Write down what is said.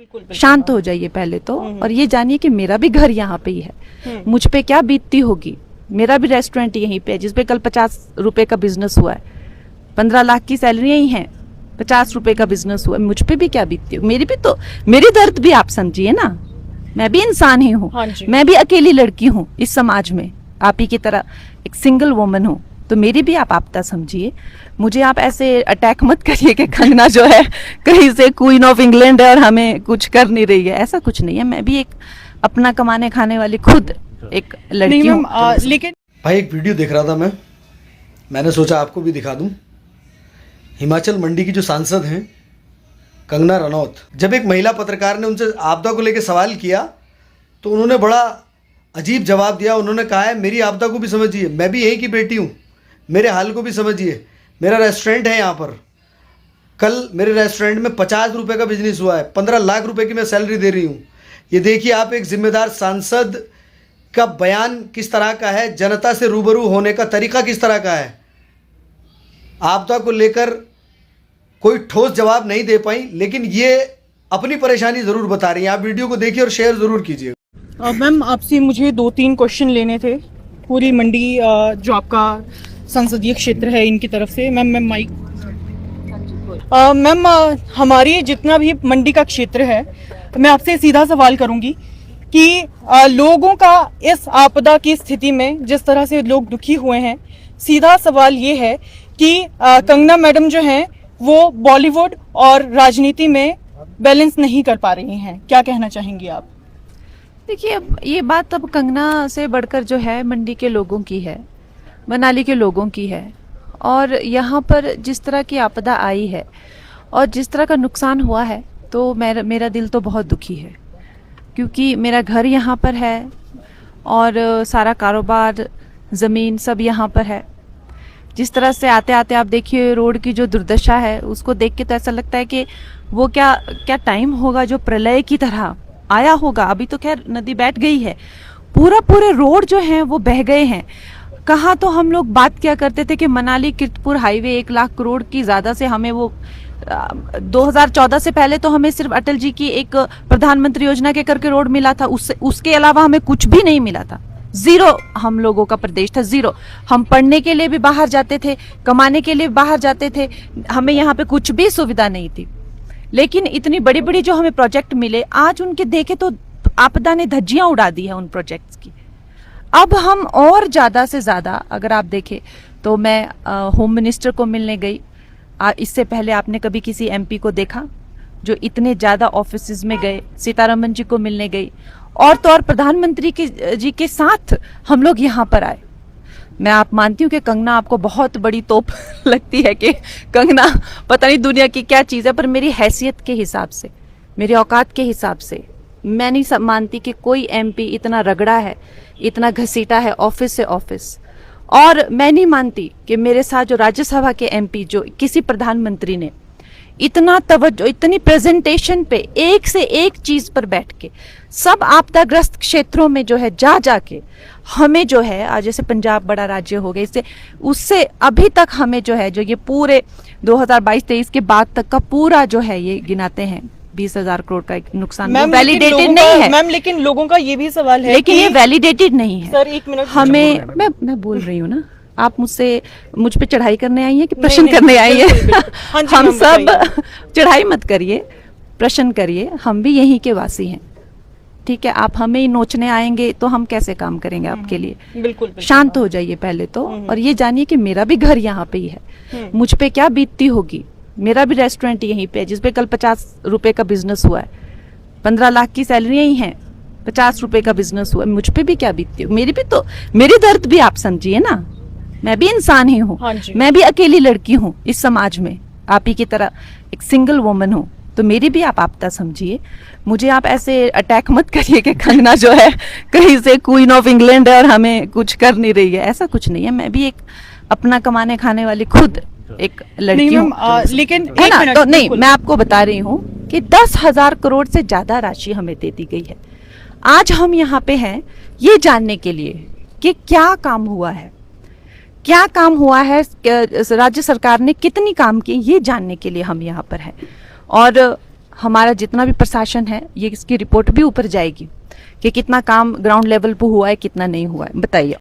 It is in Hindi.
बिल्कुल। शांत हो जाइए पहले तो, और ये जानिए कि मेरा भी घर यहाँ पे ही है। मुझ पे क्या बीतती होगी, मेरा भी रेस्टोरेंट यहीं पे है जिसपे कल 50 रुपए का बिजनेस हुआ है। 15 लाख की सैलरी ही है, 50 रुपए का बिजनेस हुआ, मुझ पे भी क्या बीतती होगी। मेरी दर्द भी आप समझिए ना, मैं भी इंसान ही हूँ। हाँ, मैं भी अकेली लड़की हूँ इस समाज में, आप ही की तरह एक सिंगल वुमन हूँ, तो मेरी भी आप आपदा समझिए। मुझे आप ऐसे अटैक मत करिए कि कंगना जो है कहीं से क्वीन ऑफ इंग्लैंड है और हमें कुछ कर नहीं रही है, ऐसा कुछ नहीं है। मैं भी एक अपना कमाने खाने वाली खुद एक लड़की हूँ। लेकिन भाई एक वीडियो देख रहा था मैंने सोचा आपको भी दिखा दूं। हिमाचल मंडी की जो सांसद हैं कंगना रनौत, जब एक महिला पत्रकार ने उनसे आपदा को लेकर सवाल किया तो उन्होंने बड़ा अजीब जवाब दिया। उन्होंने कहा है मेरी आपदा को भी समझिए, मैं भी यहीं की बेटी हूँ, मेरे हाल को भी समझिए। मेरा रेस्टोरेंट है यहाँ पर, कल मेरे रेस्टोरेंट में 50 रुपये का बिजनेस हुआ है, 15 लाख रुपए की मैं सैलरी दे रही हूँ। ये देखिए आप, एक जिम्मेदार सांसद का बयान किस तरह का है, जनता से रूबरू होने का तरीका किस तरह का है। आपदा को लेकर कोई ठोस जवाब नहीं दे पाई, लेकिन ये अपनी परेशानी ज़रूर बता रही हैं। आप वीडियो को देखिए और शेयर ज़रूर कीजिए। मैम आपसे मुझे 2-3 क्वेश्चन लेने थे पूरी मंडी जो आपका संसदीय क्षेत्र है इनकी तरफ से। मैम माइक मैम हमारी जितना भी मंडी का क्षेत्र है, मैं आपसे सीधा सवाल करूंगी कि लोगों का इस आपदा की स्थिति में जिस तरह से लोग दुखी हुए हैं, सीधा सवाल ये है कि कंगना मैडम जो हैं वो बॉलीवुड और राजनीति में बैलेंस नहीं कर पा रही हैं, क्या कहना चाहेंगी आप? देखिए, अब ये बात अब कंगना से बढ़कर जो है मंडी के लोगों की है, मनाली के लोगों की है। और यहाँ पर जिस तरह की आपदा आई है और जिस तरह का नुकसान हुआ है, तो मेरा दिल तो बहुत दुखी है, क्योंकि मेरा घर यहाँ पर है और सारा कारोबार, ज़मीन सब यहाँ पर है। जिस तरह से आते आते आप देखिए रोड की जो दुर्दशा है, उसको देख के तो ऐसा लगता है कि वो क्या टाइम होगा जो प्रलय की तरह आया होगा। अभी तो खैर नदी बैठ गई है, पूरे रोड जो हैं वो बह गए हैं। कहाँ तो हम लोग बात क्या करते थे कि मनाली किरतपुर हाईवे 1 लाख करोड़ की ज़्यादा से हमें वो 2014 से पहले तो हमें सिर्फ अटल जी की एक प्रधानमंत्री योजना के करके रोड मिला था, उसके अलावा हमें कुछ भी नहीं मिला था। जीरो हम लोगों का प्रदेश था, जीरो। हम पढ़ने के लिए भी बाहर जाते थे, कमाने के लिए बाहर जाते थे, हमें यहाँ पे कुछ भी सुविधा नहीं थी। लेकिन इतनी बड़ी बड़ी जो हमें प्रोजेक्ट मिले, आज उनके देखे तो आपदा ने धज्जियां उड़ा दी है उन प्रोजेक्ट्स की। अब हम और ज्यादा से ज्यादा, अगर आप देखें तो मैं होम मिनिस्टर को मिलने गई। इससे पहले आपने कभी किसी एमपी को देखा जो इतने ज्यादा ऑफिसेज में गए? सीतारमन जी को मिलने गई, और तो और प्रधानमंत्री जी के साथ हम लोग यहाँ पर आए। मैं आप मानती हूँ कि कंगना आपको बहुत बड़ी तोप लगती है कि कंगना पता नहीं दुनिया की क्या चीज़ है, पर मेरी हैसियत के हिसाब से, मेरी औकात के हिसाब से मैं नहीं मानती कि कोई एमपी इतना रगड़ा है, इतना घसीटा है ऑफिस से ऑफिस। और मैं नहीं मानती कि मेरे साथ जो राज्यसभा के एमपी, जो किसी प्रधानमंत्री ने इतना तवज्जो, इतनी प्रेजेंटेशन पे एक से एक चीज पर बैठ के सब आपदाग्रस्त क्षेत्रों में जो है जाके हमें जो है, आज जैसे पंजाब बड़ा राज्य हो गया, इससे उससे अभी तक हमें जो है, जो ये पूरे 2022-23 के बाद तक का पूरा जो है ये गिनाते हैं 20,000 करोड़ का एक नुकसान, वैलिडेटेड नहीं है। मैम लेकिन लोगों का ये भी सवाल है, लेकिन ये वैलिडेटेड नहीं है। सर एक मिनट, हमें मैं बोल रही हूँ ना, आप मुझ पे चढ़ाई करने आई है कि प्रश्न करने आई है? हम सब चढ़ाई मत करिए, प्रश्न करिए। हम भी यहीं के वासी हैं, ठीक है? आप हमें ही नोचने आएंगे तो हम कैसे काम करेंगे आपके लिए? बिल्कुल। शांत हो जाइए पहले तो, और ये जानिए कि मेरा भी घर यहाँ पे ही है। मुझ पे क्या बीतती होगी, मेरा भी रेस्टोरेंट यहीं पे है जिसपे कल 50 रुपए का बिजनेस हुआ है, 15 लाख की सैलरी ही है, 50 रुपए का बिजनेस हुआ, मुझ पे भी क्या बीतती होगी। मेरी दर्द भी आप समझिए ना, मैं भी इंसान ही हूँ। हाँ, मैं भी अकेली लड़की हूँ इस समाज में, आप ही की तरह एक सिंगल वुमन हूँ, तो मेरी भी आप आपदा समझिए। मुझे आप ऐसे अटैक मत करिए कि कंगना जो है कहीं से क्वीन ऑफ इंग्लैंड है और हमें कुछ कर नहीं रही है, ऐसा कुछ नहीं है। मैं भी एक अपना कमाने खाने वाली खुद एक लड़की हूँ, लेकिन है ना? तो नहीं, मैं आपको बता रही हूँ कि 10,000 करोड़ से ज्यादा राशि हमें दे दी गई है। आज हम यहाँ पे हैं ये जानने के लिए कि क्या काम हुआ है, क्या काम हुआ है, राज्य सरकार ने कितनी काम की, ये जानने के लिए हम यहाँ पर हैं। और हमारा जितना भी प्रशासन है ये इसकी रिपोर्ट भी ऊपर जाएगी कि कितना काम ग्राउंड लेवल पे हुआ है कितना नहीं हुआ है। बताइए।